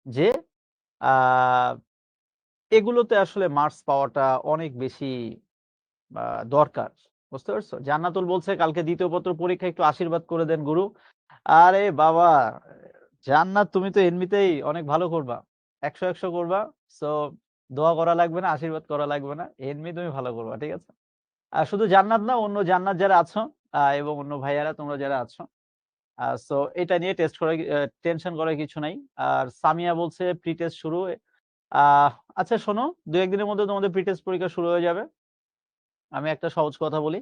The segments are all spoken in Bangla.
যে এগুলোতে আসলে মার্কস পাওয়াটা অনেক বেশি দরকার। বুঝতে পারছো? জান্নাতুল বলছে কালকে দ্বিতীয় পত্র পরীক্ষা একটু আশীর্বাদ করে দেন গুরু। আরে বাবা জান্নাত, তুমি তো এমনিতেই অনেক ভালো করবা, 100 করবা। সো দোয়া করা লাগবে না, আশীর্বাদ করা লাগবে না, এমনি তুমি ভালো করবা, ঠিক আছে? আর শুধু জান্নাত না, অন্য জান্নাত যারা আছো এবং অন্য ভাইয়ারা তোমরা যারা আছো, সো এটা নিয়ে টেনশন করার কিছু নাই। আর সামিয়া বলছে প্রি টেস্ট শুরু। আহ আচ্ছা শোনো, 2-1 দিনের মধ্যে তোমাদের প্রি টেস্ট পরীক্ষা শুরু হয়ে যাবে। আমি একটা সহজ কথা বলি,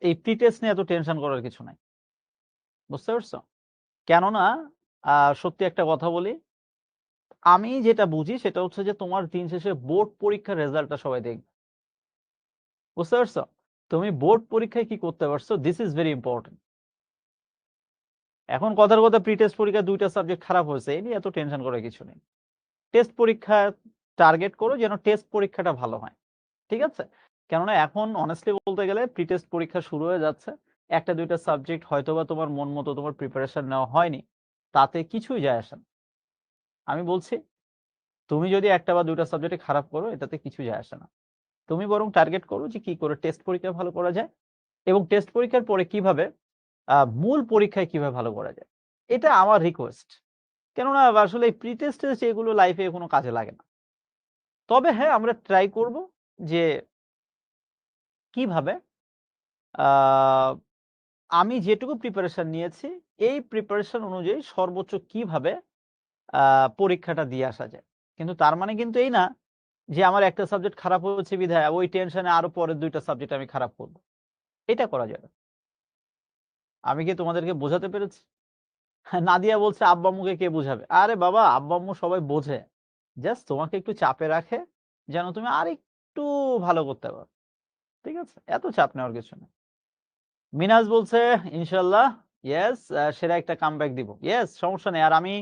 এই প্রি টেস্ট নিয়ে এত টেনশন করার কিছু নাই। বুঝতে পারছো? কেননা সত্যি একটা কথা বলি, আমি যেটা বুঝি সেটা হচ্ছে যে তোমার দিন শেষে বোর্ড পরীক্ষার রেজাল্টটা সবাই দেখবে। বুঝতে পারছো? তুমি বোর্ড পরীক্ষায় কি করতে পারছো, দিস ইজ ভেরি ইম্পর্টেন্ট। এখন কথার কথা প্রি টেস্ট পরীক্ষা 2টা সাবজেক্ট খারাপ হয়েছে, এই নিয়ে এত টেনশন করার কিছু নেই। টেস্ট পরীক্ষা টার্গেট করো যেন টেস্ট পরীক্ষাটা ভালো হয়, ঠিক আছে? কেননা এখন অনেস্টলি বলতে গেলে প্রি টেস্ট পরীক্ষা শুরু হয়ে যাচ্ছে, 1-2টা সাবজেক্ট হয়তোবা তোমার মন মতো তোমার প্রিপারেশন নেওয়া হয়নি, তাতে কিছুই যায় আসে না। আমি বলছি তুমি যদি 1টা বা 2টা সাবজেক্টে খারাপ করো, এটাতে কিছু যায় আসে না। তুমি বরং টার্গেট করো যে কি করে টেস্ট পরীক্ষা ভালো করা যায়, এবং টেস্ট পরীক্ষার পরে কিভাবে মূল পরীক্ষায় কিভাবে ভালো করা যায়, এটা আমার রিকোয়েস্ট। কেননা আসলে প্রি টেস্টে সেগুলো লাইফে কোনো কাজে লাগে না। তবে হ্যাঁ, আমরা ট্রাই করব যে কিভাবে আমি যেটুকু প্রিপারেশন নিয়েছি এই প্রিপারেশন অনুযায়ী সর্বোচ্চ কিভাবে পরীক্ষাটা দিয়ে আসা যায়। কিন্তু তার মানে কিন্তু এই না যে আমার একটা সাবজেক্ট খারাপ হয়েছে বিধায় ওই টেনশনে আরো পরের 2টা সাবজেক্ট আমি খারাপ করব। এটা করা যাবে। আমি কি তোমাদেরকে বোঝাতে পেরেছি? নাদিয়া বলছে আব্বা আম্মুকে কে বুঝাবে? আরে বাবা, আব্বা আম্মু সবাই বোঝে, জাস্ট তোমাকে একটু চাপে রাখে যেন তুমি আরেকটু ভালো করতে পারো। ঠিক আছে, এত চাপ নেওয়ার কিছু না। মিনাজ বলছে ইনশাল্লাহ, ইয়েস, সেরা একটা কামব্যাক দিব। ইয়েস, সমস্যা নেই। আর আমি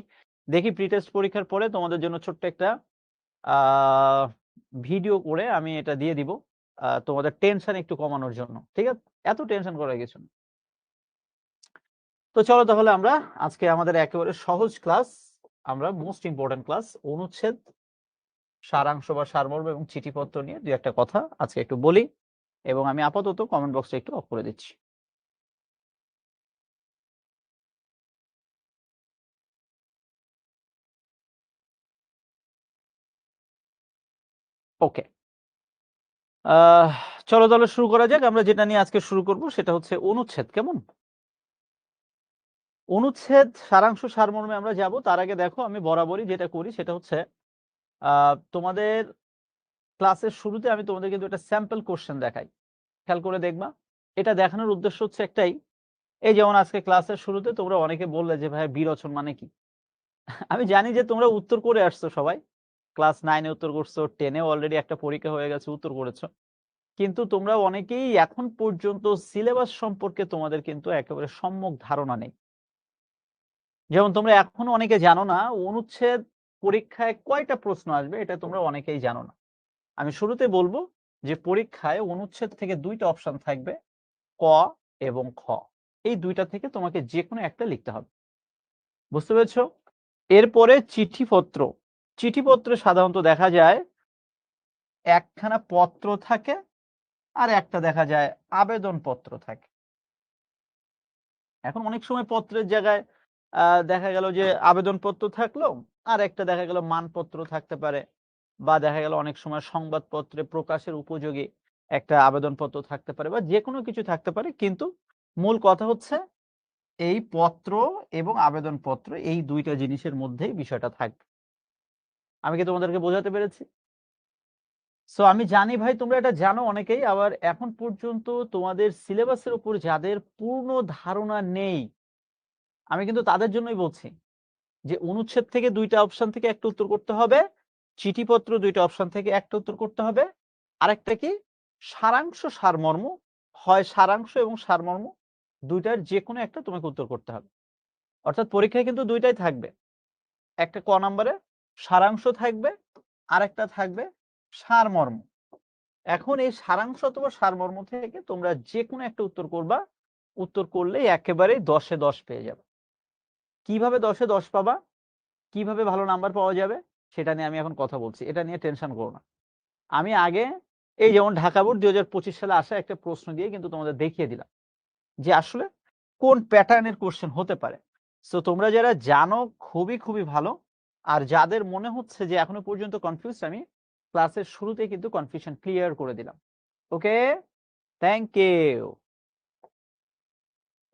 দেখি প্রি টেস্ট পরীক্ষার পরে তোমাদের জন্য ছোট্ট একটা ভিডিও করে আমি এটা দিয়ে দিব, তোমাদের টেনশন একটু কমানোর জন্য। ঠিক আছে, এত টেনশন করার কিছু না। তো চলো তাহলে আমরা আজকে আমাদের একেবারে সহজ ক্লাস, আমরা মোস্ট ইম্পর্টেন্ট ক্লাস, অনুচ্ছেদ, সারাংশ বা সারমর্ম এবং চিঠিপত্র নিয়ে 2-1টা কথা আজকে একটু বলি, এবং আমি আপাতত কমেন্ট বক্সটা একটু অফ করে দিচ্ছি। ওকে, চলো তাহলে শুরু করা যাক। আমরা যেটা নিয়ে আজকে শুরু করব সেটা হচ্ছে অনুচ্ছেদ। কেমন? অনুচ্ছেদ, সারাংশ, সারমর্মে আমরা যাব। তার আগে দেখো, আমি বরাবরই যেটা করি সেটা হচ্ছে তোমাদের ক্লাসের শুরুতে আমি তোমাদের কিন্তু একটা স্যাম্পল কোশ্চেন দেখাই, খেয়াল করে দেখবা। এটা দেখানোর উদ্দেশ্য হচ্ছে একটাই, এই যেমন আজকে ক্লাসের শুরুতে তোমরা অনেকে বললে যে ভাই বিরোচন মানে কি। আমি জানি যে তোমরা উত্তর করে আসছো সবাই, ক্লাস 9-এ উত্তর করছো, 10-এও অলরেডি একটা পরীক্ষা হয়ে গেছে, উত্তর করেছো। কিন্তু তোমরা অনেকেই এখন পর্যন্ত সিলেবাস সম্পর্কে তোমাদের কিন্তু একেবারে সম্যক ধারণা নেই। যেমন তোমরা এখনো অনেকে জানো না অনুচ্ছেদ পরীক্ষায় কয়টা প্রশ্ন আসবে, এটা তোমরা অনেকেই জানো না। আমি শুরুতে বলবো যে পরীক্ষায় অনুচ্ছেদ থেকে 2টা অপশন থাকবে, ক এবং খ। এই 2টা থেকে তোমাকে যে কোনো একটা লিখতে হবে। বুঝতে পেরেছো? এরপরে চিঠিপত্র। চিঠিপত্রে সাধারণত দেখা যায় একখানা পত্র থাকে, আর একটা দেখা যায় আবেদনপত্র থাকে। এখন অনেক সময় পত্রের জায়গায় দেখা গেল যে আবেদনপত্র থাকলো, আর একটা দেখা গেল মানপত্র থাকতে পারে, বা দেখা গেল অনেক সময় সংবাদপত্রে প্রকাশের উপযোগী একটা আবেদনপত্র থাকতে পারে, বা যে কোনো কিছু থাকতে পারে। কিন্তু মূল কথা হচ্ছে এই পত্র এবং আবেদনপত্র, এই 2টা জিনিসের মধ্যেই বিষয়টা থাকবে। আমি কি তোমাদেরকে বোঝাতে পেরেছি? সো আমি জানি ভাই তোমরা এটা জানো অনেকেই, আবার এখন পর্যন্ত তোমাদের সিলেবাসের উপর যাদের পূর্ণ ধারণা নেই, আমি কিন্তু তাদের জন্যই বলছি যে অনুচ্ছেদ থেকে 2টা অপশন থেকে একটা উত্তর করতে হবে, চিঠিপত্র 2টা অপশন থেকে একটা উত্তর করতে হবে, আরেকটা কি সারাংশ সারমর্ম, হয় সারাংশ এবং সারমর্ম 2টার যে কোনো একটা তোমাকে উত্তর করতে হবে। অর্থাৎ পরীক্ষায় কিন্তু 2টাই থাকবে, একটা ক নম্বরে সারাংশ থাকবে, আরেকটা থাকবে সারমর্ম। এখন এই সারাংশ অথবা সারমর্ম থেকে তোমরা যে কোনো একটা উত্তর করবা, উত্তর করলেই একেবারেই 10-এ 10 পেয়ে যাবে। কিভাবে 10-এ 10 পাবা? কিভাবে ভালো নাম্বার পাওয়া যাবে সেটা নিয়ে আমি এখন কথা বলছি। এটা নিয়ে টেনশন করো না। আমি আগে এই যেমন ঢাকা বোর্ড ২০২৫ সালে আসা একটা প্রশ্ন দিয়ে কিন্তু তোমাদের দেখিয়ে দিলাম যে আসলে কোন প্যাটার্নের কোশ্চেন হতে পারে। সো তোমরা যারা জানো খুবই ভালো। আর যাদের মনে হচ্ছে যে এখনো পর্যন্ত কনফিউজড, আমি ক্লাসের শুরুতেই কিন্তু কনফিউশন ক্লিয়ার করে দিলাম। ওকে, থ্যাংক ইউ।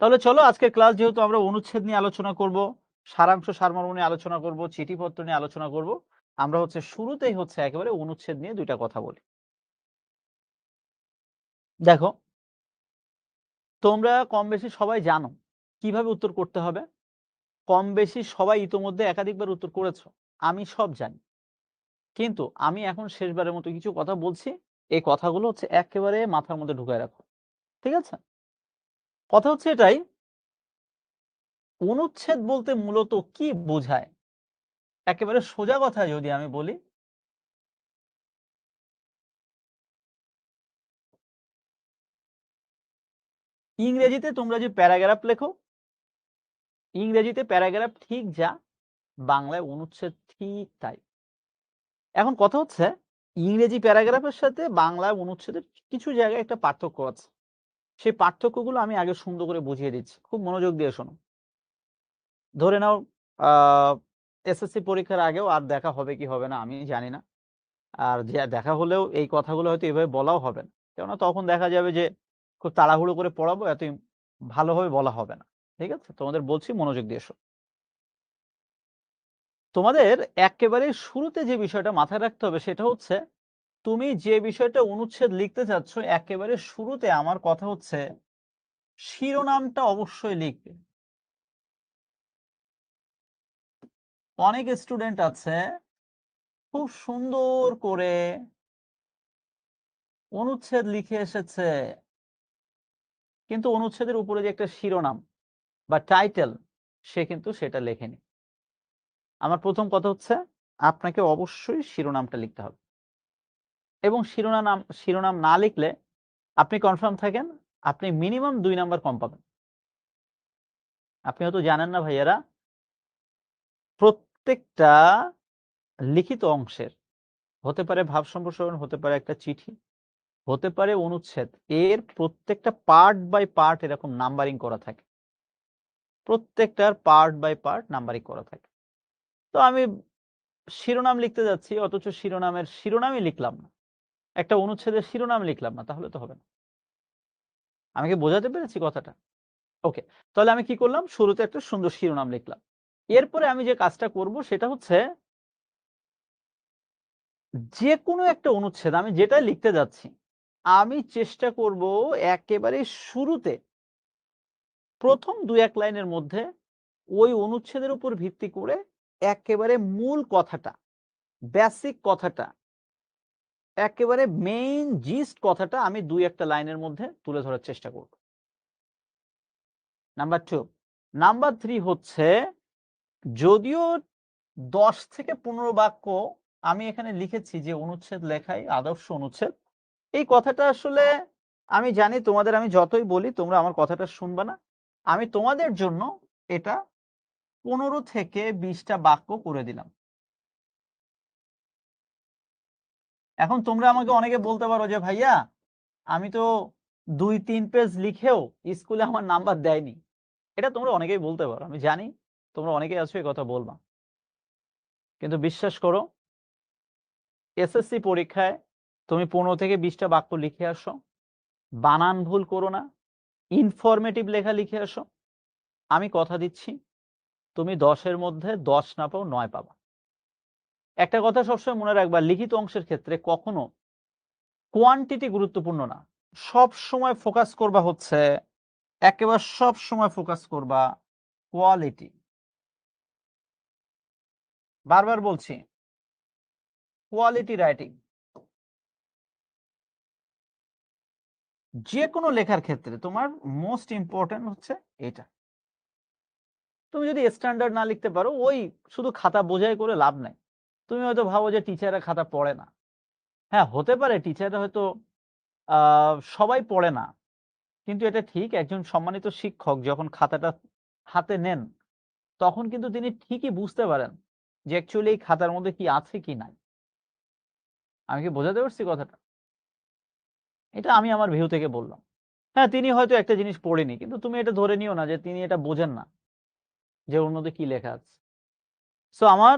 তাহলে চলো আজকের ক্লাস যেহেতু আমরা অনুচ্ছেদ নিয়ে আলোচনা করব, সারাংশ সারমর্ম নিয়ে আলোচনা করব, চিঠিপত্র নিয়ে আলোচনা করব, আমরা শুরুতেই একেবারে অনুচ্ছেদ নিয়ে দুইটা কথা বলি। দেখো, তোমরা কম বেশি সবাই জানো কিভাবে উত্তর করতে হবে। কম বেশি সবাই ইতোমধ্যে একাধিকবার উত্তর করেছো, আমি সব জানি। কিন্তু আমি এখন শেষবারের মতো কিছু কথা বলছি, এই কথাগুলো একেবারে মাথার মধ্যে ঢুকায় রাখো, ঠিক আছে? কথা এটাই, অনুচ্ছেদ বলতে মূলত কি বোঝায়? একেবারে সোজা কথা যদি আমি বলি, ইংরেজিতে তোমরা যে প্যারাগ্রাফ লেখো, ইংরেজিতে প্যারাগ্রাফ ঠিক যা, বাংলায় অনুচ্ছেদ ঠিক তাই। এখন কথা ইংরেজি প্যারাগ্রাফের সাথে বাংলা অনুচ্ছেদের কিছু জায়গায় একটা পার্থক্য আছে। সেই পার্থক্যগুলো আমি আগে সুন্দর করে বুঝিয়ে দিচ্ছি, খুব মনোযোগ দিয়ে শোনো। ধরে নাও এসএসসি পরীক্ষার আগেও আর দেখা হবে কি হবে না আমি জানি না। আর যে দেখা হলেও এই কথাগুলো হয়তো এভাবে বলাও হবে না। কেননা তখন দেখা যাবে যে খুব তাড়াহুড়ো করে পড়াবো, এত ভালোভাবে বলা হবে না। ঠিক আছে? তোমাদের বলছি মনোযোগ দিয়ে শোনো। তোমাদের একেবারে শুরুতে যে বিষয়টা মাথায় রাখতে হবে সেটা তুমি যে বিষয়টা অনুচ্ছেদ লিখতে চাচ্ছ, একেবারে শুরুতে আমার কথা শিরোনামটা অবশ্যই লিখবে। অনেক স্টুডেন্ট আছে খুব সুন্দর করে অনুচ্ছেদ লিখে এসেছে, কিন্তু অনুচ্ছেদের উপরে যে একটা শিরোনাম বা টাইটেল, সে কিন্তু সেটা লেখেনি। আমার প্রথম কথা আপনাকে অবশ্যই শিরোনামটা লিখতে হবে, এবং শিরোনাম না লিখলে আপনি কনফার্ম থাকেন আপনি মিনিমাম 2 নাম্বার কম পাবেন। আপনি হয়তো জানেন না ভাইয়ারা, প্রত্যেকটা লিখিত অংশের, হতে পারে ভাব সম্প্রসারণ, হতে পারে একটা চিঠি, হতে পারে অনুচ্ছেদ, এর প্রত্যেকটা পার্ট বাই পার্ট এরকম নাম্বারিং করা থাকে। প্রত্যেকটার পার্ট বাই পার্ট নাম্বারিং করা থাকে। তো আমি শিরোনাম লিখতে যাচ্ছি, অথচ শিরোনামের শিরোনামই লিখলাম না, একটা অনুচ্ছেদের শিরোনাম লিখলাম না, তাহলে তো হবে না। আমি কি বোঝাতে পেরেছি কথাটা? ওকে, তাহলে আমি কি করলাম, শুরুতে একটা সুন্দর শিরোনাম লিখলাম। এরপরে আমি যে কাজটা করব সেটা যে কোনো একটা অনুচ্ছেদ আমি যেটা লিখতে যাচ্ছি, আমি চেষ্টা করব একেবারে শুরুতে প্রথম 2-1 লাইনের মধ্যে ওই অনুচ্ছেদের উপর ভিত্তি করে একেবারে মূল কথাটা, বেসিক কথাটা, একেবারে মেইন জিস্ট কথাটা আমি 2-1টা লাইনের মধ্যে তুলে ধরার চেষ্টা করব। নাম্বার 2। নাম্বার 3 যদিও 10 থেকে 15 বাক্য আমি এখানে লিখেছি যে অনুচ্ছেদ লেখাই আদর্শ অনুচ্ছেদ, এই কথাটা আসলে আমি জানি তোমাদের আমি যতই বলি তোমরা আমার কথাটা শুনবা না। আমি তোমাদের জন্য এটা 15 থেকে 20টা বাক্য করে দিলাম। এখন তোমরা আমাকে অনেকে বলতে পারো যে ভাইয়া, আমি তো 2-3 পেজ লিখেও স্কুলে আমার নাম্বার দেয়নি। এটা তোমরা অনেকেই বলতে পারো, আমি জানি তোমরা অনেকেই আছো এই কথা বলবা। কিন্তু বিশ্বাস করো, এসএসসি পরীক্ষায় তুমি 15 থেকে 20টা বাক্য লিখে আসো, বানান ভুল করো না, ইনফরমেটিভ লেখা লিখে আসো, আমি কথা দিচ্ছি তুমি 10-এর মধ্যে 10 না পাও 9 পাবা। একটা কথা সবসময় মনে রাখবা, লিখিত অংশের ক্ষেত্রে কখনো কোয়ান্টিটি গুরুত্বপূর্ণ না, সব সময় ফোকাস করবা একেবারে সব সময় ফোকাস করবা কোয়ালিটি। বারবার বলছি, কোয়ালিটি রাইটিং। যে কোনো লেখার ক্ষেত্রে তোমার মোস্ট ইম্পর্টেন্ট এটা। তুমি যদি স্ট্যান্ডার্ড না লিখতে পারো, ওই শুধু খাতা বোঝাই করে লাভ নাই। তুমি হয়তো ভাবো যে টিচাররা খাতা পড়ে না। হ্যাঁ, হতে পারে টিচাররা হয়তো সবাই পড়ে না, কিন্তু এটা ঠিক একজন সম্মানিত শিক্ষক যখন খাতাটা হাতে নেন, তখন কিন্তু তিনি ঠিকই বুঝতে পারেন যে অ্যাকচুয়ালি এই খাতার মধ্যে কি আছে কি নাই। আমি কি বোঝাতে পারছি কথাটা? এটা আমি আমার ভিউ থেকে বললাম। হ্যাঁ, তিনি হয়তো একটা জিনিস পড়েনি। কিন্তু তুমি এটা ধরে নিও না যে তিনি এটা বোঝেন না যে ওর মধ্যে কি লেখা আছে। সো আমার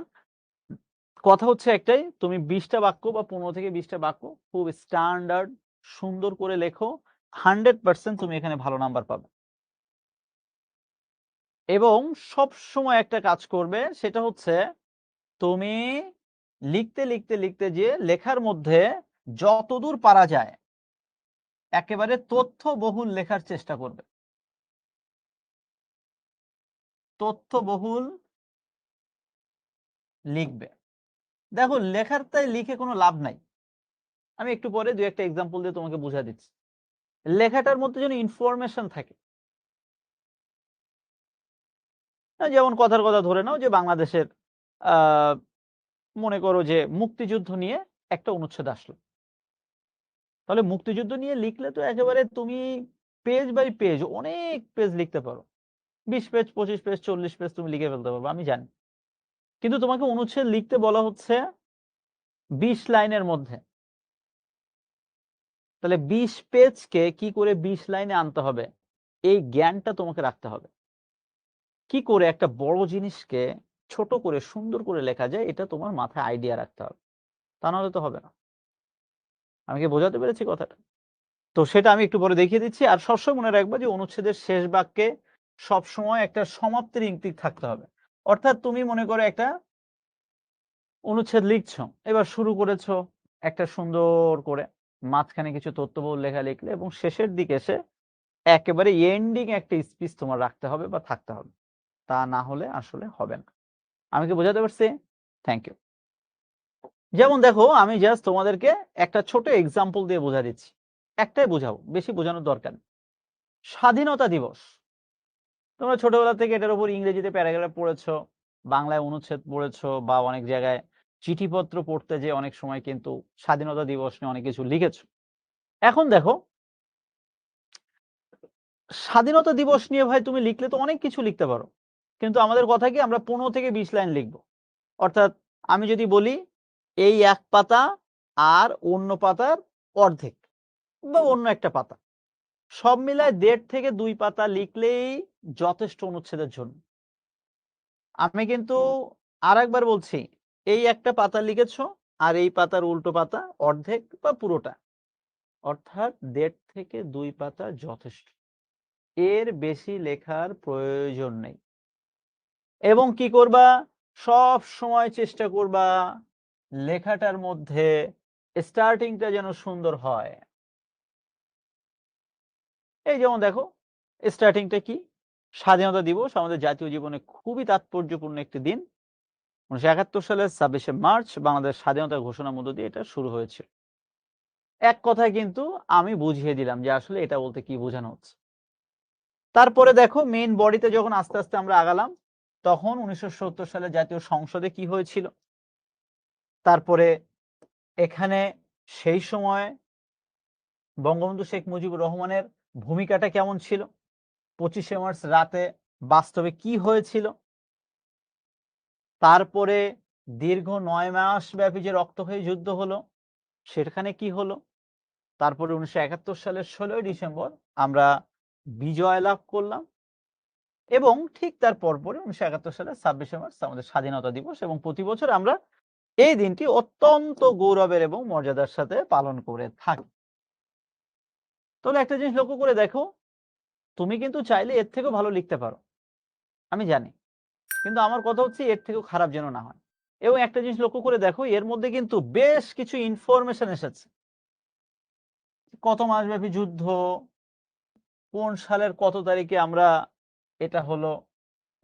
কথা হচ্ছে একটাই, তুমি ২০ টা বাক্য বা ১৫ থেকে ২০ টা বাক্য খুব স্ট্যান্ডার্ড সুন্দর করে লেখো। 100% তুমি এখানে ভালো নাম্বার পাবে। এবং সবসময় একটা কাজ করবে, সেটা হচ্ছে তুমি লিখতে যেয়ে লেখার মধ্যে যতদূর পারা যায় একেবারে তথ্যবহুল লেখার চেষ্টা করবে। তথ্যবহুল লিখবে। দেখো লেখার তাই লিখে কোনো লাভ নাই। আমি একটু পরে ২-১ টা এক্সাম্পল দিয়ে তোমাকে বুঝায় দিচ্ছি। লেখাটার মধ্যে যেন ইনফরমেশন থাকে। যেমন কথার কথা ধরে নাও যে বাংলাদেশের আ মনে করো যে মুক্তিযুদ্ধ নিয়ে একটা অনুচ্ছেদ আসলো। তাহলে মুক্তিযুদ্ধ নিয়ে লিখলে তো একেবারে তুমি পেজ বাই পেজ অনেক পেজ লিখতে পারো। ২০ পেজ, ২৫ পেজ, ৪০ পেজ তুমি লিখে ফেলতে পারবে, আমি জানি। কিন্তু তোমাকে অনুচ্ছেদ লিখতে বলা হচ্ছে ২০ লাইনের মধ্যে। তাহলে ২০ পেজকে কি করে ২০ লাইনে আনতে হবে, এই জ্ঞানটা তোমাকে রাখতে হবে। কি করে একটা বড় জিনিসকে ছোট করে সুন্দর করে লেখা যায়, এটা তোমার মাথায় আইডিয়া রাখতে হবে। তা নাহলে তো হবে না। আমি কি বোঝাতে পেরেছি কথাটা? তো সেটা আমি একটু পরে দেখিয়ে দিচ্ছি। আর সবসময় মনে রাখবা যে অনুচ্ছেদের শেষ বাক্যে সবসময় একটা সমাপ্তির ইঙ্গিত থাকতে হবে। অর্থাৎ তুমি মনে করো একটা অনুচ্ছেদ লিখছো। এবার শুরু করেছো একটা সুন্দর করে। মাঝখানে কিছু তথ্যবহুল লেখা লিখলে এবং শেষের দিকে এসে একেবারে এন্ডিং একটা স্পিচ তোমার রাখতে হবে বা থাকতে হবে। তা না হলে আসলে হবে না। আমি কি বোঝাতে পারছি? Thank you. যেমন দেখো আমি জাস্ট তোমাদেরকে একটা ছোট এক্সাম্পল দিয়ে বোঝায় দিচ্ছি। একটাই বোঝাবো, বেশি বোঝানোর দরকার নেই। স্বাধীনতা দিবস। তোমরা ছোটবেলা থেকে এটার উপর ইংরেজিতে প্যারাগ্রাফ পড়েছো, বাংলায় অনুচ্ছেদ পড়েছো বা অনেক জায়গায় চিঠিপত্র পড়তে যেয়ে অনেক সময় কিন্তু স্বাধীনতা দিবস নিয়ে অনেক কিছু লিখেছো। এখন দেখো স্বাধীনতা দিবস নিয়ে ভাই তুমি লিখলে তো অনেক কিছু লিখতে পারো। কিন্তু আমাদের কথা কি আমরা ১৫ থেকে ২০ লাইন লিখব। অর্থাৎ আমি যদি বলি এই ১ পাতা আর অন্য পাতার অর্ধেক বা অন্য একটা পাতা। সব মিলায় ১.৫ থেকে ২ পাতা লিখলেই যথেষ্ট অনুচ্ছেদের জন্য। আমি কিন্তু আরেকবার বলছি, এই একটা পাতা লিখেছো আর এই পাতার উল্টো পাতা অর্ধেক বা পুরোটা। অর্থাৎ ১.৫ থেকে ২ পাতা যথেষ্ট। এর বেশি লেখার প্রয়োজন নেই। এবং কি করবা? সব সময় চেষ্টা করবা লেখাটার মধ্যে স্টার্টিংটা যেন সুন্দর হয়। এই যেমন দেখো স্টার্টিংটা কি? স্বাধীনতা দিবস আমাদের জাতীয় জীবনে খুবই তাৎপর্যপূর্ণ একটি দিন। ১৯৭১ সালের ২৬শে মার্চ বাংলাদেশ স্বাধীনতা ঘোষণার মধ্য দিয়ে এটা শুরু হয়েছিল। এক কথায় কিন্তু আমি বুঝিয়ে দিলাম যে আসলে এটা বলতে কি বোঝানো হচ্ছে। তারপরে দেখো মেইন বডিতে যখন আস্তে, আস্তে আমরা আগালাম, তখন ১৯৭০ সালে জাতীয় সংসদে কি হয়েছিল? তারপরে এখানে সেই সময় বঙ্গবন্ধু শেখ মুজিবুর রহমানের ভূমিকাটা কেমন ছিল? ২৫শে মার্চ রাতে বাস্তবে কি হয়েছিল? তারপরে দীর্ঘ ৯ মাস ব্যাপী যে রক্তক্ষয়ী যুদ্ধ হলো, সেখানে কি হলো? তারপরে ১৯৭১ সালের ১৬ই ডিসেম্বর আমরা বিজয় লাভ করলাম এবং ঠিক তার পরপরই ১৯৭১ সালের ২৬শে মার্চ আমাদের স্বাধীনতা দিবস এবং প্রতি বছর আমরা এই দিনটি অত্যন্ত গৌরবের এবং মর্যাদার সাথে পালন করে থাকি। তাহলে একটা জিনিস লক্ষ্য করে দেখো, তুমি কিন্তু চাইলে এর থেকেও ভালো লিখতে পারো। আমি জানি। কিন্তু আমার কথা হচ্ছে এর থেকেও খারাপ যেন না হয়। এবং একটা জিনিস লক্ষ্য করে দেখো, এর মধ্যে কিন্তু বেশ কিছু ইনফরমেশন এসেছে। কত মাসব্যাপী যুদ্ধ, কোন সালের কত তারিখে আমরা এটা হলো,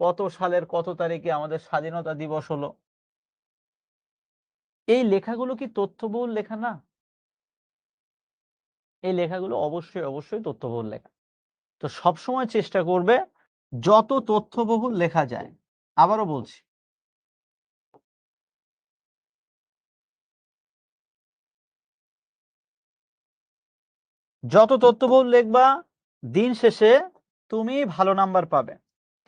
কত সালের কত তারিখে আমাদের স্বাধীনতা দিবস হলো। এই লেখাগুলো কি তথ্যবহুল লেখা না? এই লেখাগুলো অবশ্যই তথ্যবহুল লেখা। তো সবসময় চেষ্টা করবে যত তথ্যবহুল লেখা যায়। আবারও বলছি, যত তথ্যবহুল লিখবা দিন শেষে তুমি ভালো নাম্বার পাবে।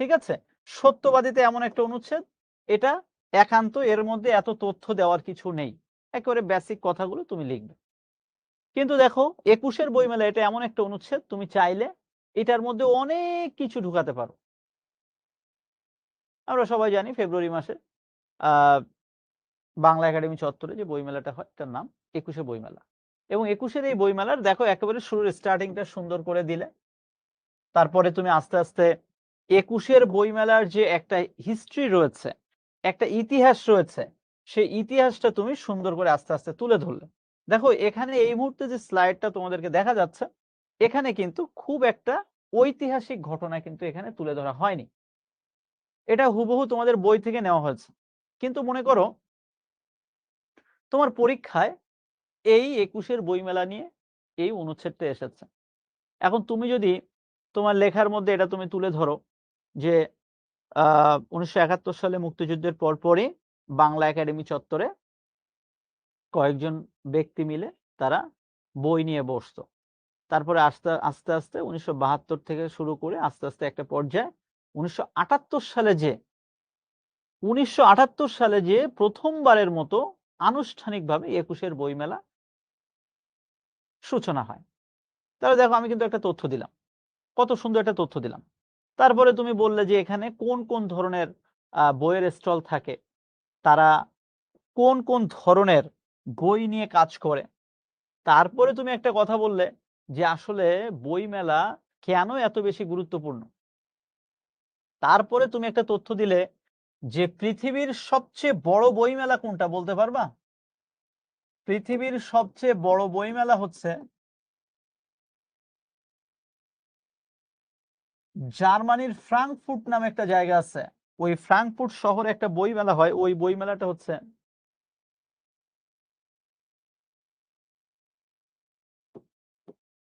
ঠিক আছে? সত্যবাদীতে এমন একটা অনুচ্ছেদ, এটা একান্ত এর মধ্যে এত তথ্য দেওয়ার কিছু নেই, একেবারে বেসিক কথাগুলো তুমি লিখবে। কিন্তু দেখো ২১-এর বইমেলা এটা এমন একটা অনুচ্ছেদ, তুমি চাইলে এটার মধ্যে অনেক কিছু ঢুকাতে পারো। আমরা সবাই জানি ফেব্রুয়ারি মাসে আহ বাংলা একাডেমি চত্বরে যে বইমেলাটা হয় তার নাম ২১-এ বইমেলা। এবং ২১-এর এই বইমেলার দেখো একেবারে শুরুর স্টার্টিংটা সুন্দর করে দিলে। তারপরে তুমি আস্তে আস্তে ২১-এর বইমেলার যে একটা হিস্ট্রি রয়েছে, একটা ইতিহাস রয়েছে, সেই ইতিহাসটা তুমি সুন্দর করে আস্তে আস্তে তুলে ধরলে। দেখো এখানে এই মুহূর্তে যে স্লাইডটা তোমাদেরকে দেখা যাচ্ছে, এখানে কিন্তু খুব একটা ঐতিহাসিক ঘটনা কিন্তু এখানে তুলে ধরা হয়নি। এটা হুবহু তোমাদের বই থেকে নেওয়া হয়েছে। কিন্তু মনে করো তোমার পরীক্ষায় এই ২১-এর বইমেলা নিয়ে এই অনুচ্ছেদটা এসেছে। এখন তুমি যদি তোমার লেখার মধ্যে এটা তুমি তুলে ধরো যে ১৯৭১ সালে মুক্তিযুদ্ধের পরপরই বাংলা একাডেমি চত্বরে কয়েকজন ব্যক্তি মিলে তারা বই নিয়ে বসতো। তারপরে আস্তে আস্তে ১৯৭২ থেকে শুরু করে আস্তে আস্তে একটা পর্যায়ে ১৯৭৮ সালে যে প্রথমবারের মতো আনুষ্ঠানিকভাবে ২১-এর বইমেলা সূচনা হয়। তাহলে দেখো আমি কিন্তু একটা তথ্য দিলাম। কত সুন্দর একটা তথ্য দিলাম। তারপরে তুমি বললে যে এখানে কোন কোন ধরনের বইয়ের স্টল থাকে, তারা কোন কোন ধরনের বই নিয়ে কাজ করে। তারপরে তুমি একটা কথা বললে যে আসলে বইমেলা কেন এত বেশি গুরুত্বপূর্ণ। তারপরে তুমি একটা তথ্য দিলে যে পৃথিবীর সবচেয়ে বড় বইমেলা কোনটা বলতে পারবা? পৃথিবীর সবচেয়ে বড় বইমেলা হচ্ছে জার্মানির ফ্রাঙ্কফুর্ট নামে একটা জায়গা আছে। ওই ফ্রাঙ্কফুর্ট শহরে একটা বইমেলা হয়। ওই বইমেলাটা হচ্ছে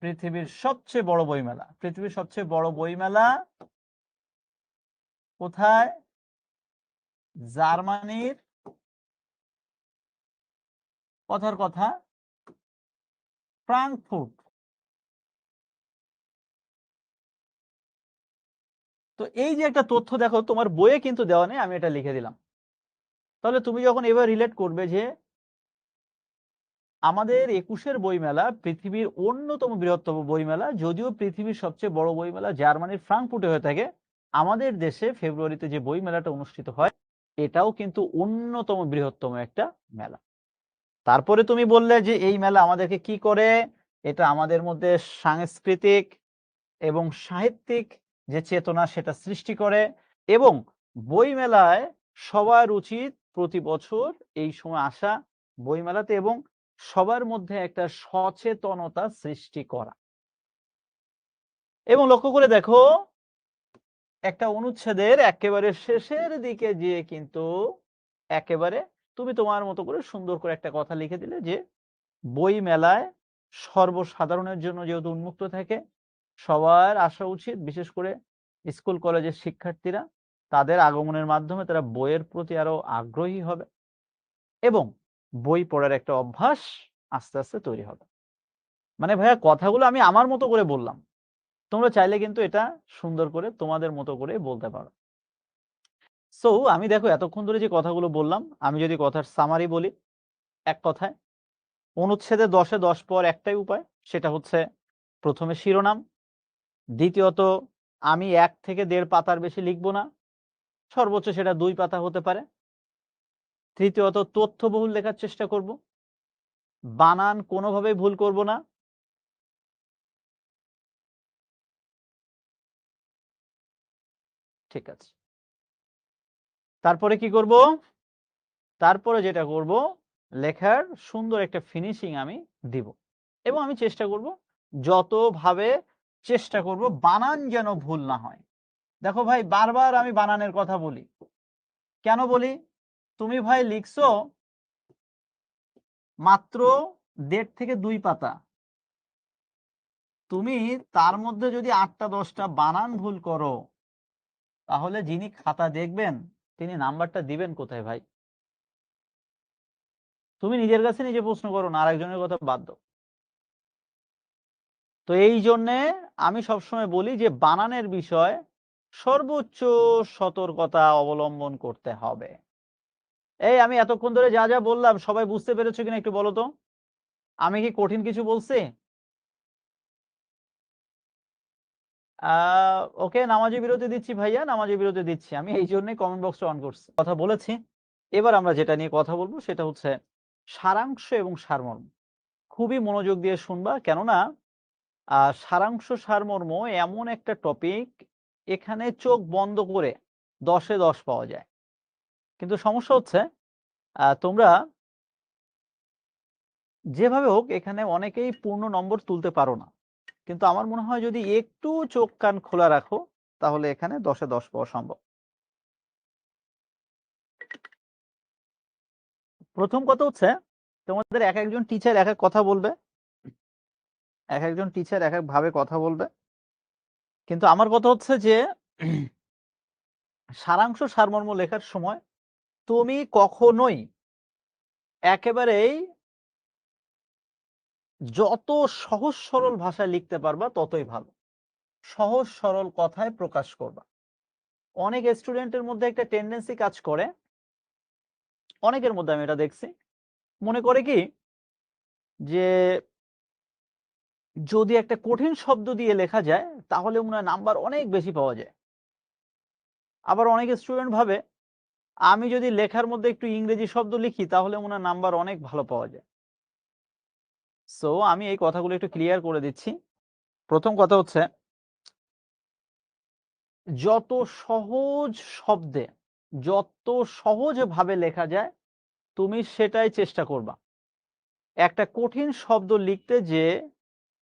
পৃথিবীর সবচেয়ে বড় বইমেলা। পৃথিবীর সবচেয়ে বড় বইমেলা কোথায়? জার্মানির, কথার কথা, ফ্রাঙ্কফুর্ট। তো এই যে একটা তথ্য দেখো তোমার বইয়ে কিন্তু দেওয়া নেই, আমি এটা লিখে দিলাম। তাহলে তুমি যখন এবার রিলেট করবে যে আমাদের ২১-এর বইমেলা পৃথিবীর অন্যতম বৃহত্তম বইমেলা, যদিও পৃথিবীর সবচেয়ে বড় বইমেলা জার্মানির ফ্রাঙ্কফুর্টে হয়ে থাকে, আমাদের দেশে ফেব্রুয়ারিতে যে বইমেলাটা অনুষ্ঠিত হয় এটাও কিন্তু অন্যতম বৃহত্তম একটা মেলা। তারপরে তুমি বললে যে এই মেলা আমাদেরকে কি করে, এটা আমাদের মধ্যে সাংস্কৃতিক এবং সাহিত্যিক যে চেতনা সেটা সৃষ্টি করে। এবং বইমেলায় সবার উচিত প্রতি বছর এই সময় আসা বইমেলাতে এবং সবার মধ্যে একটা সচেতনতা সৃষ্টি করা। এবং লক্ষ্য করে দেখো একটা অনুচ্ছেদের একেবারে শেষের দিকে গিয়ে কিন্তু একেবারে তুমি তোমার মতো করে সুন্দর করে একটা কথা লিখে দিলে যে বই মেলায় সর্বসাধারণের জন্য যেহেতু উন্মুক্ত থাকে, সবার আসা উচিত, বিশেষ করে স্কুল কলেজের শিক্ষার্থীরা তাদের আগমনের মাধ্যমে তারা বইয়ের প্রতি আরো আগ্রহী হবে এবং বই পড়ার একটা অভ্যাস আস্তে আস্তে তৈরি হবে। মানে ভাইয়া কথাগুলো আমি আমার মতো করে বললাম, তোমরা চাইলে কিন্তু এটা সুন্দর করে তোমাদের মতো করে বলতে পারো। সো আমি দেখো এতক্ষণ ধরে যে কথাগুলো বললাম, আমি যদি কথার সামারি বলি এক কথায়, অনুচ্ছেদে 10-এ 10 পাওয়ার একটাই উপায়, সেটা হচ্ছে প্রথমে শিরোনাম, দ্বিতীয়ত আমি 1 থেকে 1.5 পাতার বেশি লিখব না, সর্বোচ্চ সেটা 2 পাতা হতে পারে। তৃতীয়ত তথ্যবহুল লেখার চেষ্টা করব, বানান কোনোভাবেই ভুল করব না। ঠিক আছে, তারপরে কি করব? তারপরে যেটা করব, লেখার সুন্দর একটা ফিনিশিং আমি দিব এবং আমি চেষ্টা করব, যতভাবে চেষ্টা করব বানান যেন ভুল না হয়। দেখো ভাই বারবার আমি বানানের কথা বলি, কেন বলি? তুমি ভাই লিখছো মাত্র 1.5 থেকে 2 পাতা, তুমি তার মধ্যে যদি 8টা 10টা বানান ভুল করো, তাহলে যিনি খাতা দেখবেন তিনি নাম্বারটা দিবেন কোথায় ভাই? তুমি নিজের কাছে নিজে প্রশ্ন করো না, আরেকজনের কথা বাদ দাও। তো এই জন্যে আমি সবসময় বলি যে বানানের বিষয় সর্বোচ্চ সতর্কতা অবলম্বন করতে হবে। এই আমি এতক্ষণ ধরে যা যা বললাম সবাই বুঝতে পেরেছো কিনা একটু বলো তো? আমি কি কঠিন কিছু বলছি? ওকে, নামাজে বিরতি দিচ্ছি ভাইয়া, নামাজে বিরতি দিচ্ছি। আমি এই জন্যই কমেন্ট বক্সটা অন করছি। কথা বলেছি। এবার আমরা যেটা নিয়ে কথা বলবো সেটা হচ্ছে সারাংশ এবং সারমর্ম। খুবই মনোযোগ দিয়ে শুনবা, কেননা সারাংশ সারমর্ম এমন একটা টপিক, এখানে চোখ বন্ধ করে 10-এ 10 পাওয়া যায়। কিন্তু সমস্যা হচ্ছে তোমরা যেভাবে হোক এখানে অনেকেই পূর্ণ নম্বর তুলতে পারো না। কিন্তু আমার মনে হয় যদি একটু চোখ কান খোলা রাখো তাহলে এখানে 10-এ 10 পাওয়া সম্ভব। প্রথম কথা হচ্ছে তোমাদের এক একজন টিচার এক এক কথা বলবে, এক একজন টিচার এক এক ভাবে কথা বলবে। কিন্তু আমার কথা হচ্ছে যে সারাংশ সারমর্ম লেখার সময় তুমি কখনোই একেবারেই যত সহজ সরল ভাষায় লিখতে পারবা ততই ভালো। সহজ সরল কথায় প্রকাশ করবা। অনেক স্টুডেন্টের মধ্যে একটা টেন্ডেন্সি কাজ করে, অনেকের মধ্যে আমি এটা দেখছি, মনে করে কি যে যদি একটা কঠিন শব্দ দিয়ে লেখা যায় তাহলে মনে হয় নাম্বার অনেক বেশি পাওয়া যায়। আবার অনেক স্টুডেন্ট ভাবে আমি যদি লেখার মধ্যে একটু ইংরেজি শব্দ লিখি তাহলে মনে হয় নাম্বার অনেক ভালো পাওয়া যায়। সো আমি এই কথাগুলো একটু ক্লিয়ার করে দিচ্ছি। প্রথম কথা হচ্ছে যত সহজ শব্দে যত সহজভাবে লেখা যায় তুমি সেটাই চেষ্টা করবা। একটা কঠিন শব্দ লিখতে যে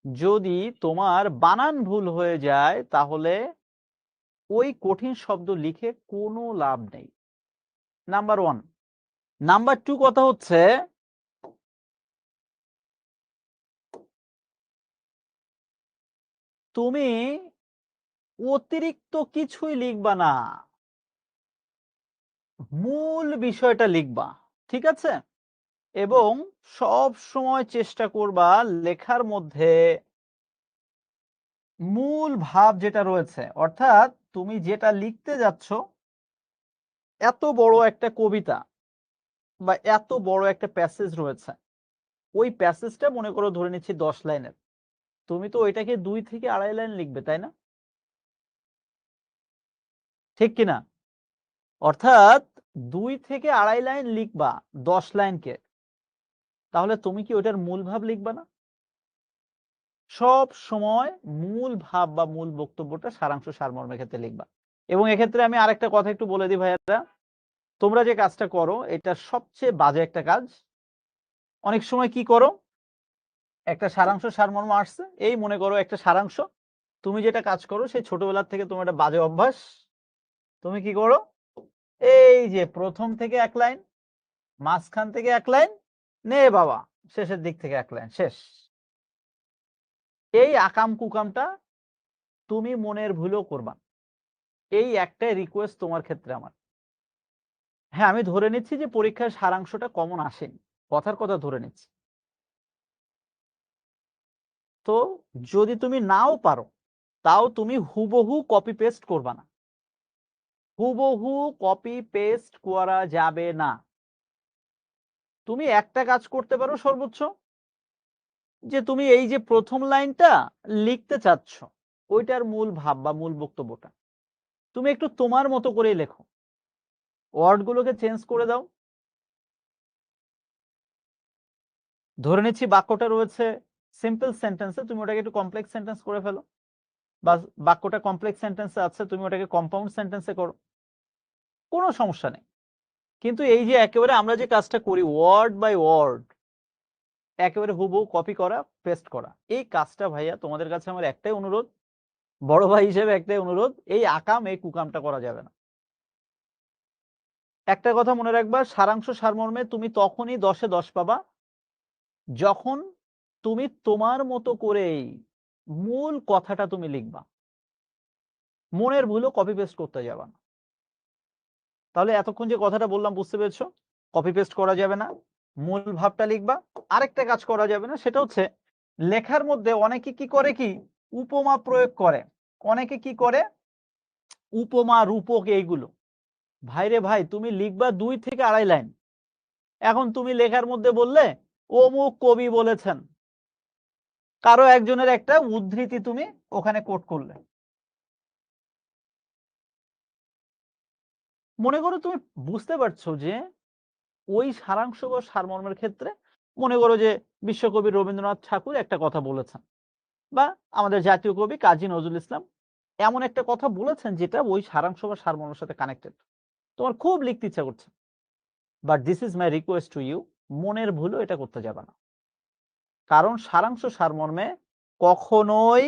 যদি তোমার বানান ভুল হয়ে যায় তাহলে ওই কঠিন শব্দ লিখে কোনো লাভ নেই। নাম্বার 1। নাম্বার 2 কথা হচ্ছে তুমি অতিরিক্ত কিছুই লিখবা না, মূল বিষয়টা লিখবা, ঠিক আছে? এবং সব সময় চেষ্টা করবা লেখার মধ্যে মূল ভাব যেটা রয়েছে, অর্থাৎ তুমি যেটা লিখতে যাচ্ছ, এত বড় একটা কবিতা বা এত বড় একটা প্যাসেজ রয়েছে, ওই প্যাসেজটা মনে করো ধরে নিচ্ছি 10 লাইনের, তুমি তো ওইটাকে 2 থেকে 2.5 লাইন লিখবে, তাই না? ঠিক কিনা? অর্থাৎ 2 থেকে 2.5 লাইন লিখবা 10 লাইনকে, তাহলে তুমি কি ওইটার মূল ভাব লিখবা না? সব সময় মূল ভাব বা মূল বক্তব্যটা সারাংশ সারমর্মের ক্ষেত্রে লিখবা। এবং এক্ষেত্রে আমি আরেকটা কথা একটু বলে দিই ভাইয়ারা, তোমরা যে কাজটা করো এটা সবচেয়ে বাজে একটা কাজ। অনেক সময় কি করো, একটা সারাংশ সারমর্ম আসছে, এই মনে করো একটা সারাংশ, তুমি যেটা কাজ করো সেই ছোটবেলার থেকে তোমার একটা বাজে অভ্যাস, তুমি কি করো, এই যে প্রথম থেকে 1 লাইন, মাঝখান থেকে 1 লাইন, নে বাবা শেষের দিক থেকে 1 লাইন, শেষ। এই আকাম কুকামটা তুমি মনের ভুলেও করবা। এই একটাই রিকোয়েস্ট তোমার ক্ষেত্রে আমার। হ্যাঁ, আমি ধরে নিচ্ছি যে পরীক্ষার সারাংশটা কমন আসেনি, কথার কথা ধরে নিচ্ছি। তো যদি তুমি নাও পারো তাও তুমি হুবহু কপি পেস্ট করবা না, হুবহু কপি পেস্ট করা যাবে না। তুমি একটা কাজ করতে পারো সর্বোচ্চ, যে তুমি এই যে প্রথম লাইনটা লিখতে চাচ্ছ ওইটার মূল ভাব বা মূল বক্তব্যটা তুমি একটু তোমার মতো করেই লেখো, ওয়ার্ড গুলোকে চেঞ্জ করে দাও। ধরে নিচ্ছি বাক্যটা রয়েছে সিম্পল সেন্টেন্সে, তুমি ওটাকে একটু কমপ্লেক্স সেন্টেন্স করে ফেলো, বা বাক্যটা কমপ্লেক্স সেন্টেন্সে আছে তুমি ওটাকে কম্পাউন্ড সেন্টেন্সে করো, কোনো সমস্যা নেই। কিন্তু এই যে একেবারে আমরা যে কাজটা করি ওয়ার্ড বাই ওয়ার্ড একেবারে হুবহু কপি করা পেস্ট করা, এই কাজটা ভাইয়া তোমাদের কাছে আমার একটাই অনুরোধ, বড় ভাই হিসেবে একটাই অনুরোধ, এই আকাম এই কুকামটা করা যাবে না। একটা কথা মনে রাখবা, সারাংশ সারমর্মে তুমি তখনই 10-এ 10 পাবা যখন তুমি তোমার মতো করেই মূল কথাটা তুমি লিখবা, মনের ভুলও কপি পেস্ট করতে যাবা না। তাহলে এতক্ষণ যে কথাটা বললাম বুঝতে পেরেছো? কপি পেস্ট করা যাবে না, মূল ভাবটা লিখবা। আরেকটা কাজ করা যাবে না, সেটা হচ্ছে লেখার মধ্যে অনেকে কি করে, কি উপমা প্রয়োগ করে, অনেকে কি করে উপমা রূপক এইগুলো। ভাইরে ভাই, তুমি লিখবা 2 থেকে 2.5 লাইন, এখন তুমি লেখার মধ্যে বললে অমুক কবি বলেছেন, কারো একজনের একটা উদ্ধৃতি তুমি ওখানে কোট করলে। মনে করো তুমি বুঝতে পারছো যে ওই সারাংশ বা সারমর্মের ক্ষেত্রে মনে করো যে বিশ্বকবি রবীন্দ্রনাথ ঠাকুর একটা কথা বলেছেন, বা আমাদের জাতীয় কবি কাজী নজরুল ইসলাম এমন একটা কথা বলেছেন যেটা ওই সারাংশ বা সারমর্মের সাথে কানেক্টেড। তোমার খুব লিখতে ইচ্ছা করছে, but this is my request to you, মনের ভুলও এটা করতে যাবে না। কারণ সারাংশ সারমর্মে কখনোই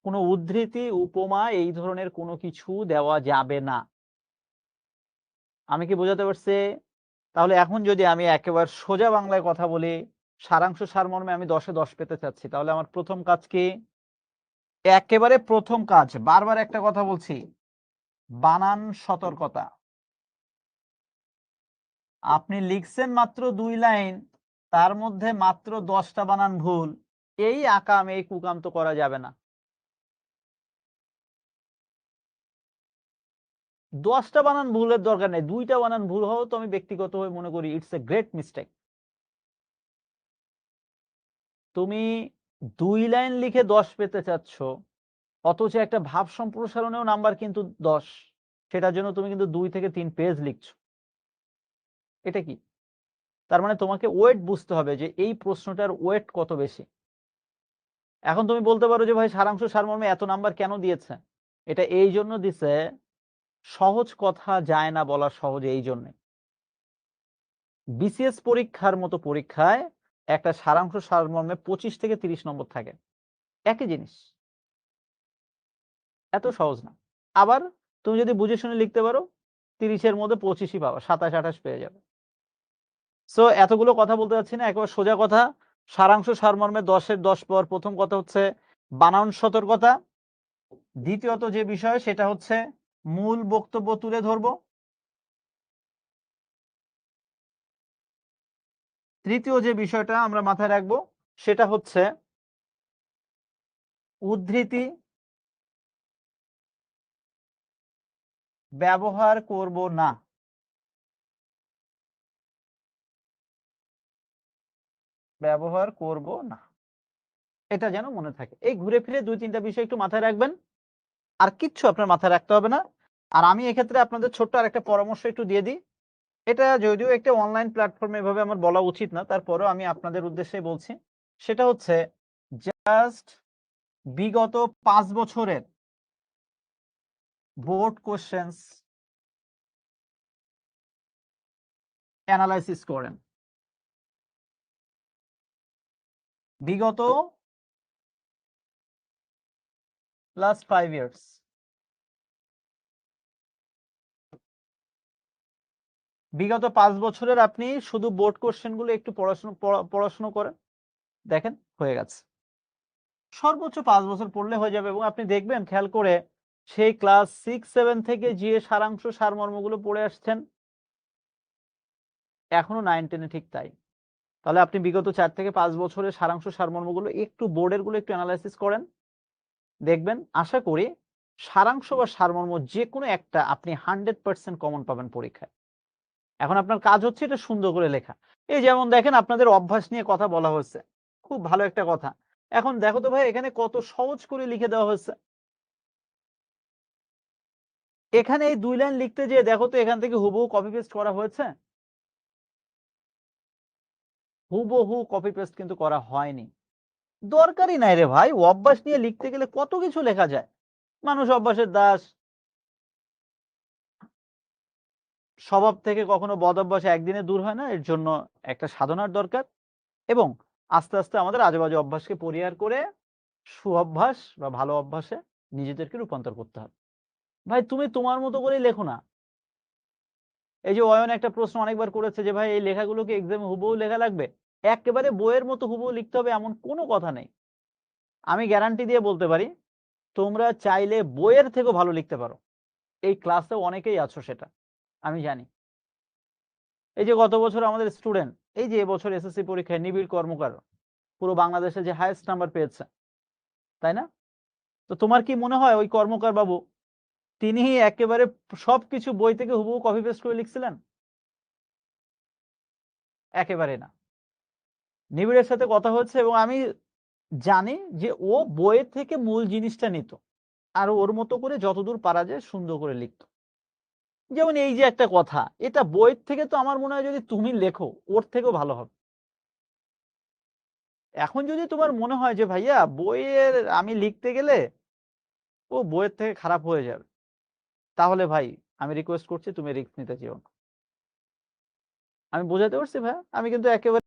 কোনো উদ্ধৃতি, উপমা এই ধরনের কোনো কিছু দেওয়া যাবে না। আমি কি বোঝাতে পারছি? তাহলে এখন যদি আমি একেবারে সোজা বাংলায় কথা বলি, সারাংশ সারমর্মে আমি 10 এ 10 পেতে চাচ্ছি, তাহলে আমার প্রথম কাজ কি? একেবারে প্রথম কাজ, বারবার একটা কথা বলছি, বানান সতর্কতা। আপনি লিখছেন মাত্র 2 লাইন, তার মধ্যে মাত্র 10টা বানান ভুল, এই আকাম এই কুকাম তো করা যাবে না। 10টা বানান ভুলের দরকার নেই, 2টা বানান ভুল হওয়া তো আমি ব্যক্তিগতভাবে মনে করি ইটস এ গ্রেট মিস্টেক। তুমি 2 লাইন লিখে 10 পেতে চাচ্ছ, অথচ একটা ভাব সম্প্রসারণেও নাম্বার কিন্তু 10, সেটার জন্য তুমি কিন্তু 2 থেকে 3 পেজ লিখছো। এটা কি? তার মানে তোমাকে ওয়েট বুঝতে হবে যে এই প্রশ্নটার ওয়েট কত বেশি। এখন তুমি বলতে পারো যে ভাই সারাংশ সারমর্মে এত নাম্বার কেন দিয়েছে? এটা এই জন্য দিছে, সহজ কথা যায় না বলা সহজ এই জন্যে। বিসিএস পরীক্ষার মতো পরীক্ষায় একটা সারাংশ সারমর্মে 25 থেকে 30 নম্বর থাকে, একই জিনিস, এত সহজ না। আবার তুমি যদি বুঝে শুনে লিখতে পারো 30-এর মধ্যে 25ই পাবা, 27-28 পেয়ে যাবে। সো এতগুলো কথা বলতে চাচ্ছি না, একেবারে সোজা কথা। সারাংশ সারমর্মে 10-এর 10 পাওয়ার প্রথম কথা হচ্ছে বানান সতর্কতা। দ্বিতীয়ত যে বিষয় সেটা হচ্ছে মূল বক্তব্য তুলে ধরবো। তৃতীয় যে বিষয়টা আমরা মাথায় রাখবো সেটা হচ্ছে উদ্ধৃতি ব্যবহার করব না। ব্যবহার করব না, এটা যেন মনে থাকে। এই ঘুরে ফিরে 2-3টা বিষয় একটু মাথায় রাখবেন, আর কিচ্ছু আপনার মাথায় রাখতে হবে না। আর আমি এক্ষেত্রে আপনাদের ছোট্ট আর একটা পরামর্শ একটু দিয়ে দিই। এটা যদিও একটা অনলাইন প্ল্যাটফর্মে এভাবে আমার বলা উচিত না, তারপরেও আমি আপনাদের উদ্দেশ্যে বলছি। সেটা হচ্ছে জাস্ট বিগত 5 বছরের বোর্ড কোশ্চেন্স অ্যানালাইসিস করেন। বিগত লাস্ট 5 ইয়ার্স, বিগত 5 বছরের আপনি শুধু বোর্ড কোশ্চেনগুলো একটু পড়াশোনা করেন, দেখেন হয়ে গেছে। সর্বোচ্চ 5 বছর পড়লে হয়ে যাবে, এবং আপনি দেখবেন খেয়াল করে সেই ক্লাস 6-7 থেকে যে সারাংশ সারমর্মগুলো পড়ে আসছেন এখনো 9-10-এ ঠিক তাই। তাহলে আপনি বিগত 4 থেকে 5 বছরের সারাংশ সারমর্মগুলো একটু বোর্ডের গুলো একটু অ্যানালাইসিস করেন, দেখবেন আশা করি সারাংশ বা সারমর্ম যে কোনো একটা আপনি 100% কমন পাবেন পরীক্ষায়। এখন আপনার কাজ হচ্ছে এটা সুন্দর করে লেখা। এই যেমন দেখেন আপনাদের অভ্যাস নিয়ে কথা বলা হয়েছে, খুব ভালো একটা কথা। এখন দেখো তো ভাই এখানে কত সহজ করে লিখে দেওয়া হয়েছে। এখানে এই 2 লাইন লিখতে যেয়ে দেখো তো এখান থেকে হুবহু কপি পেস্ট করা হয়েছে? হুবহু কপি পেস্ট কিন্তু করা হয়নি। দরকারই নাই রে ভাই, অভ্যাস নিয়ে লিখতে গেলে কত কিছু লেখা যায়। মানুষ অভ্যাসের দাস। স্বভাব থেকে কখনো বদ অভ্যাস একদিনে দূর হয় না, এর জন্য একটা সাধনার দরকার, এবং আস্তে আস্তে আমাদের আজেবাজে অভ্যাসকে পরিহার করে সুঅভ্যাস বা ভালো অভ্যাসে নিজেদেরকে রূপান্তর করতে হবে। ভাই তুমি তোমার মতো করেই লেখো না। এই যে অয়ন একটা প্রশ্ন অনেকবার করেছে যে ভাই এই লেখাগুলো কি এক্সামে হুবহু লেখা লাগবে? একেবারে বইয়ের মতো হুবহু লিখতে হবে এমন কোনো কথা নেই। আমি গ্যারান্টি দিয়ে বলতে পারি তোমরা চাইলে বইয়ের থেকেও ভালো লিখতে পারো। এই ক্লাসে অনেকেই আছো সেটা আমি জানি। এই যে গত বছর আমাদের স্টুডেন্ট, এই যে এবছর এসএসসি পরীক্ষায় নিবিড় কর্মকার পুরো বাংলাদেশে যে হাইয়েস্ট নাম্বার পেয়েছে, তাই না? তো তোমার কি মনে হয় ওই কর্মকার বাবু তিনি একেবারে সবকিছু বই থেকে হুবহু কপি পেস্ট করে লিখছিলেন? একেবারে না। নিবিড়ের সাথে কথা হচ্ছে এবং আমি জানি যে ও বইয়ের থেকে মূল জিনিসটা নিত। আর ওর মতো করে যতদূর পারা যায় সুন্দর করে লিখত। যেমন এই যে একটা কথা, এটা বইয়ের থেকে তো আমার মনে হয় যদি তুমি লেখো, ওর থেকেও ভালো হবে। এখন যদি তোমার মনে হয় যে ভাইয়া বইয়ের আমি লিখতে গেলে ও বইয়ের থেকে খারাপ হয়ে যাবে, তাহলে ভাই আমি রিকোয়েস্ট করছি তুমি রিস্ক নিতে যেও না। আমি বোঝাতে পারছি ভাইয়া? আমি কিন্তু একেবারে